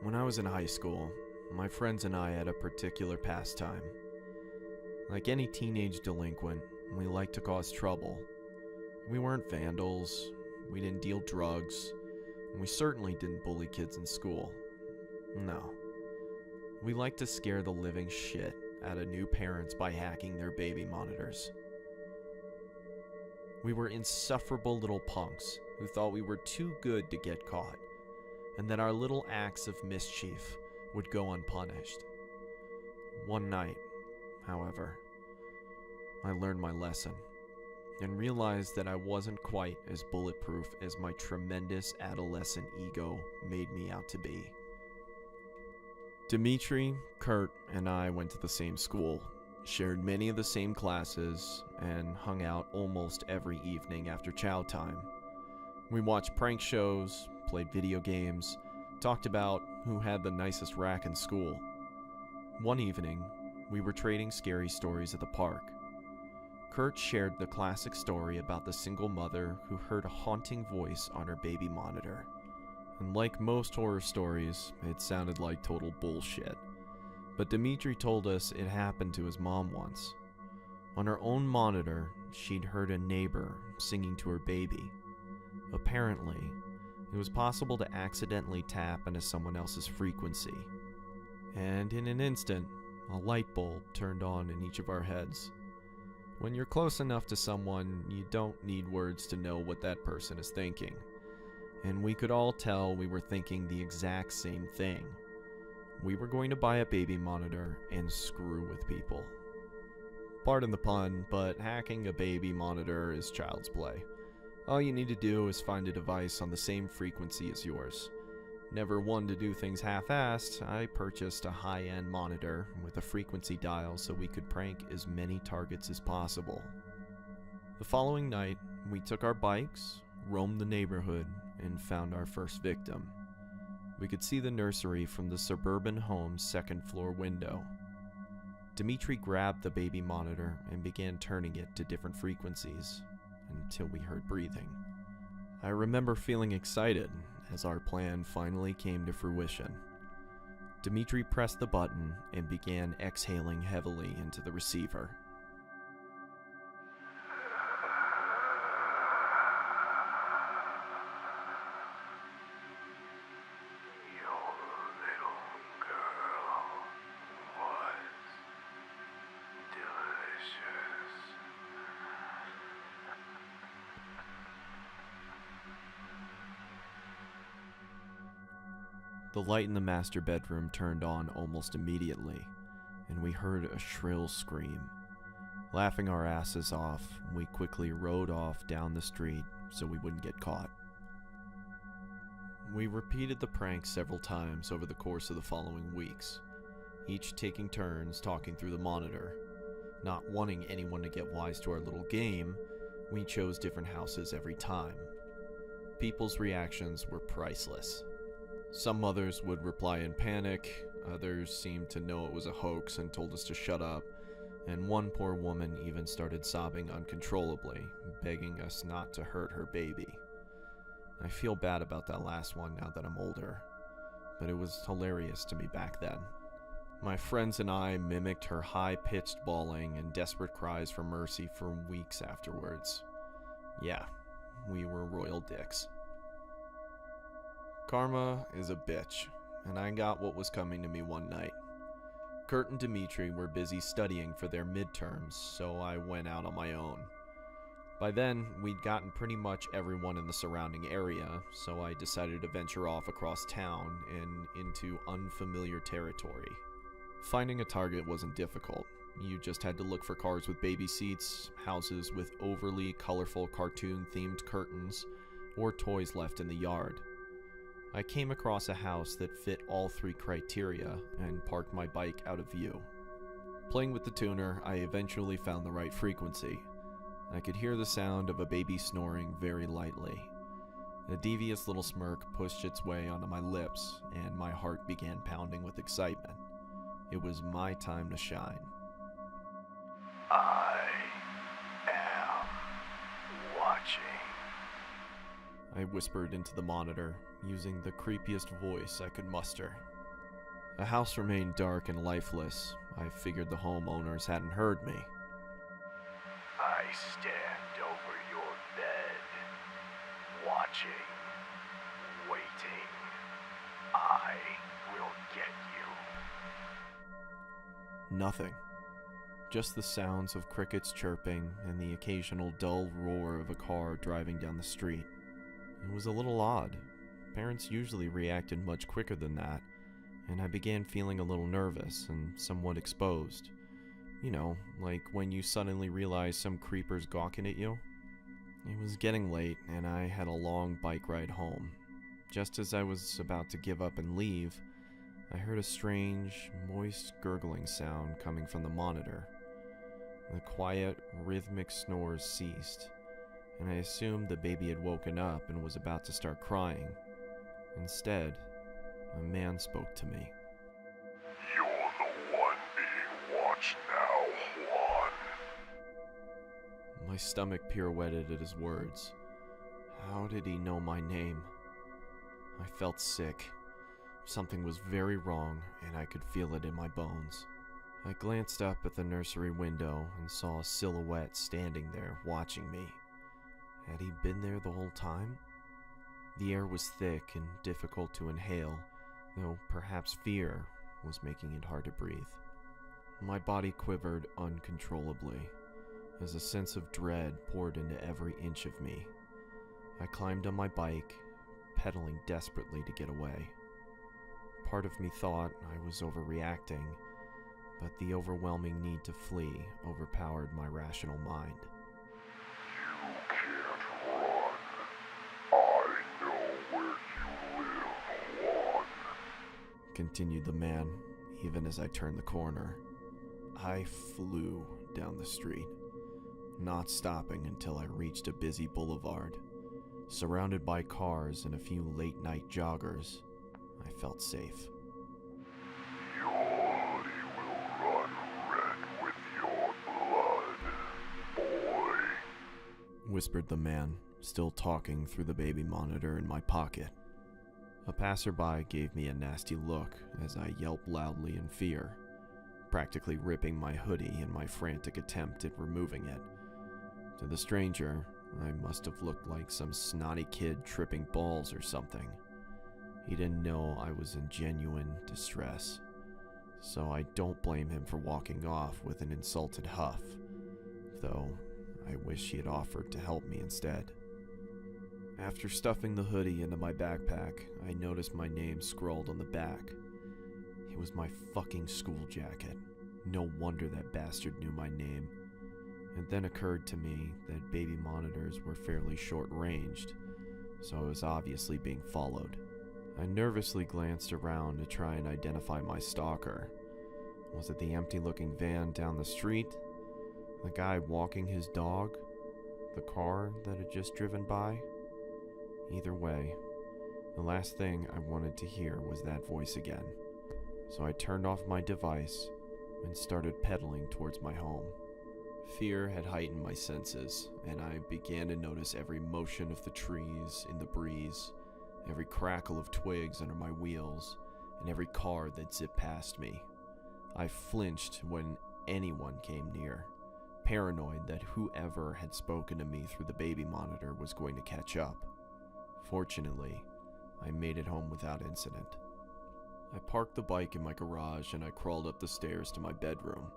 When I was in high school, my friends and I had a particular pastime. Like any teenage delinquent, we liked to cause trouble. We weren't vandals, we didn't deal drugs, and we certainly didn't bully kids in school. No. We liked to scare the living shit out of new parents by hacking their baby monitors. We were insufferable little punks who thought we were too good to get caught, and that our little acts of mischief would go unpunished. One night, however, I learned my lesson and realized that I wasn't quite as bulletproof as my tremendous adolescent ego made me out to be. Dimitri, Kurt, and I went to the same school, shared many of the same classes, and hung out almost every evening after chow time. We watched prank shows, played video games, talked about who had the nicest rack in school. One evening, we were trading scary stories at the park. Kurt shared the classic story about the single mother who heard a haunting voice on her baby monitor. And like most horror stories, it sounded like total bullshit. But Dimitri told us it happened to his mom once. On her own monitor, she'd heard a neighbor singing to her baby. Apparently, it was possible to accidentally tap into someone else's frequency. And in an instant, a light bulb turned on in each of our heads. When you're close enough to someone, you don't need words to know what that person is thinking. And we could all tell we were thinking the exact same thing. We were going to buy a baby monitor and screw with people. Pardon the pun, but hacking a baby monitor is child's play. All you need to do is find a device on the same frequency as yours. Never one to do things half-assed, I purchased a high-end monitor with a frequency dial so we could prank as many targets as possible. The following night, we took our bikes, roamed the neighborhood, and found our first victim. We could see the nursery from the suburban home's second-floor window. Dimitri grabbed the baby monitor and began turning it to different frequencies until we heard breathing. I remember feeling excited as our plan finally came to fruition. Dimitri pressed the button and began exhaling heavily into the receiver. The light in the master bedroom turned on almost immediately, and we heard a shrill scream. Laughing our asses off, we quickly rode off down the street so we wouldn't get caught. We repeated the prank several times over the course of the following weeks, each taking turns talking through the monitor. Not wanting anyone to get wise to our little game, we chose different houses every time. People's reactions were priceless. Some mothers would reply in panic, others seemed to know it was a hoax and told us to shut up, and one poor woman even started sobbing uncontrollably, begging us not to hurt her baby. I feel bad about that last one now that I'm older, but it was hilarious to me back then. My friends and I mimicked her high-pitched bawling and desperate cries for mercy for weeks afterwards. Yeah, we were royal dicks. Karma is a bitch, and I got what was coming to me one night. Kurt and Dimitri were busy studying for their midterms, so I went out on my own. By then, we'd gotten pretty much everyone in the surrounding area, so I decided to venture off across town and into unfamiliar territory. Finding a target wasn't difficult. You just had to look for cars with baby seats, houses with overly colorful cartoon-themed curtains, or toys left in the yard. I came across a house that fit all three criteria and parked my bike out of view. Playing with the tuner, I eventually found the right frequency. I could hear the sound of a baby snoring very lightly. A devious little smirk pushed its way onto my lips, and my heart began pounding with excitement. It was my time to shine. I am watching. I whispered into the monitor, using the creepiest voice I could muster. The house remained dark and lifeless. I figured the homeowners hadn't heard me. I stand over your bed, watching, waiting. I will get you. Nothing. Just the sounds of crickets chirping and the occasional dull roar of a car driving down the street. It was a little odd. Parents usually reacted much quicker than that, and I began feeling a little nervous and somewhat exposed. You know, like when you suddenly realize some creeper's gawking at you. It was getting late, and I had a long bike ride home. Just as I was about to give up and leave, I heard a strange, moist gurgling sound coming from the monitor. The quiet, rhythmic snores ceased, and I assumed the baby had woken up and was about to start crying. Instead, a man spoke to me. You're the one being watched now, Juan. My stomach pirouetted at his words. How did he know my name? I felt sick. Something was very wrong, and I could feel it in my bones. I glanced up at the nursery window and saw a silhouette standing there, watching me. Had he been there the whole time? The air was thick and difficult to inhale, though perhaps fear was making it hard to breathe. My body quivered uncontrollably, as a sense of dread poured into every inch of me. I climbed on my bike, pedaling desperately to get away. Part of me thought I was overreacting, but the overwhelming need to flee overpowered my rational mind. You can't run. I know where you live, Juan. Continued the man, even as I turned the corner. I flew down the street, not stopping until I reached a busy boulevard. Surrounded by cars and a few late-night joggers, I felt safe. Your hoodie will run red with your blood, boy. Whispered the man, still talking through the baby monitor in my pocket. A passerby gave me a nasty look as I yelped loudly in fear, practically ripping my hoodie in my frantic attempt at removing it. To the stranger, I must have looked like some snotty kid tripping balls or something. He didn't know I was in genuine distress, so I don't blame him for walking off with an insulted huff, though I wish he had offered to help me instead. After stuffing the hoodie into my backpack, I noticed my name scrawled on the back. It was my fucking school jacket. No wonder that bastard knew my name. It then occurred to me that baby monitors were fairly short-ranged, so I was obviously being followed. I nervously glanced around to try and identify my stalker. Was it the empty-looking van down the street? The guy walking his dog? The car that had just driven by? Either way, the last thing I wanted to hear was that voice again. So I turned off my device and started pedaling towards my home. Fear had heightened my senses, and I began to notice every motion of the trees in the breeze, every crackle of twigs under my wheels, and every car that zipped past me. I flinched when anyone came near, paranoid that whoever had spoken to me through the baby monitor was going to catch up. Fortunately, I made it home without incident. I parked the bike in my garage and I crawled up the stairs to my bedroom.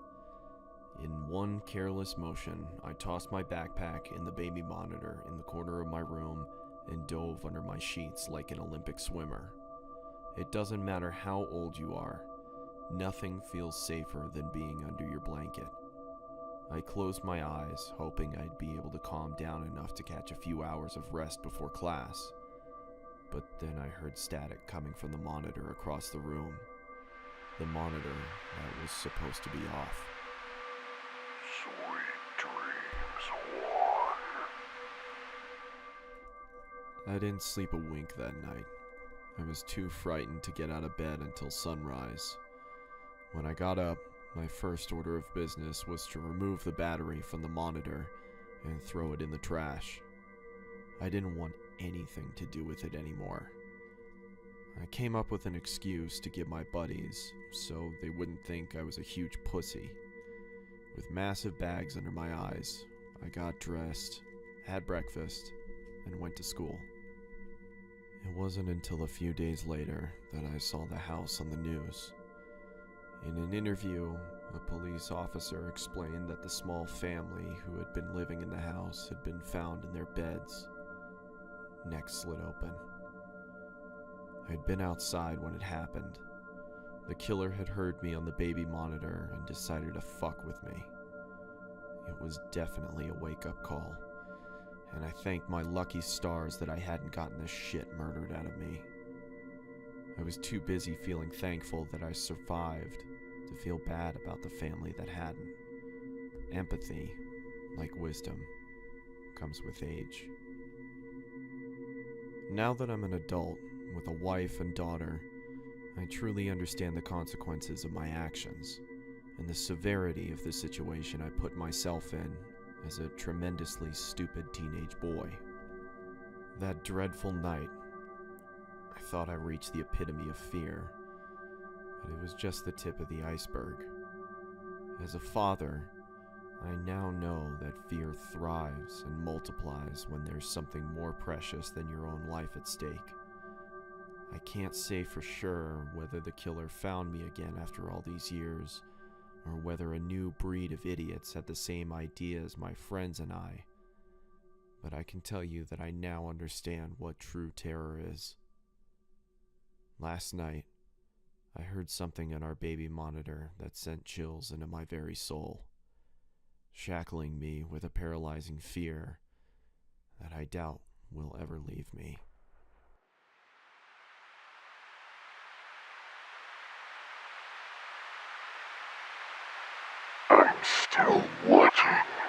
In one careless motion, I tossed my backpack and the baby monitor in the corner of my room and dove under my sheets like an Olympic swimmer. It doesn't matter how old you are, nothing feels safer than being under your blanket. I closed my eyes, hoping I'd be able to calm down enough to catch a few hours of rest before class. But then I heard static coming from the monitor across the room. The monitor that was supposed to be off. Sweet dreams, Juan. I didn't sleep a wink that night. I was too frightened to get out of bed until sunrise. When I got up, my first order of business was to remove the battery from the monitor and throw it in the trash. I didn't want anything to do with it anymore. I came up with an excuse to give my buddies so they wouldn't think I was a huge pussy. With massive bags under my eyes, I got dressed, had breakfast, and went to school. It wasn't until a few days later that I saw the house on the news. In an interview, a police officer explained that the small family who had been living in the house had been found in their beds, necks slit open. I had been outside when it happened. The killer had heard me on the baby monitor and decided to fuck with me. It was definitely a wake-up call, and I thanked my lucky stars that I hadn't gotten the shit murdered out of me. I was too busy feeling thankful that I survived to feel bad about the family that hadn't. Empathy, like wisdom, comes with age. Now that I'm an adult, with a wife and daughter, I truly understand the consequences of my actions, and the severity of the situation I put myself in as a tremendously stupid teenage boy. That dreadful night, I thought I reached the epitome of fear, but it was just the tip of the iceberg. As a father, I now know that fear thrives and multiplies when there's something more precious than your own life at stake. I can't say for sure whether the killer found me again after all these years, or whether a new breed of idiots had the same idea as my friends and I, but I can tell you that I now understand what true terror is. Last night, I heard something on our baby monitor that sent chills into my very soul, shackling me with a paralyzing fear that I doubt will ever leave me. I'm still watching.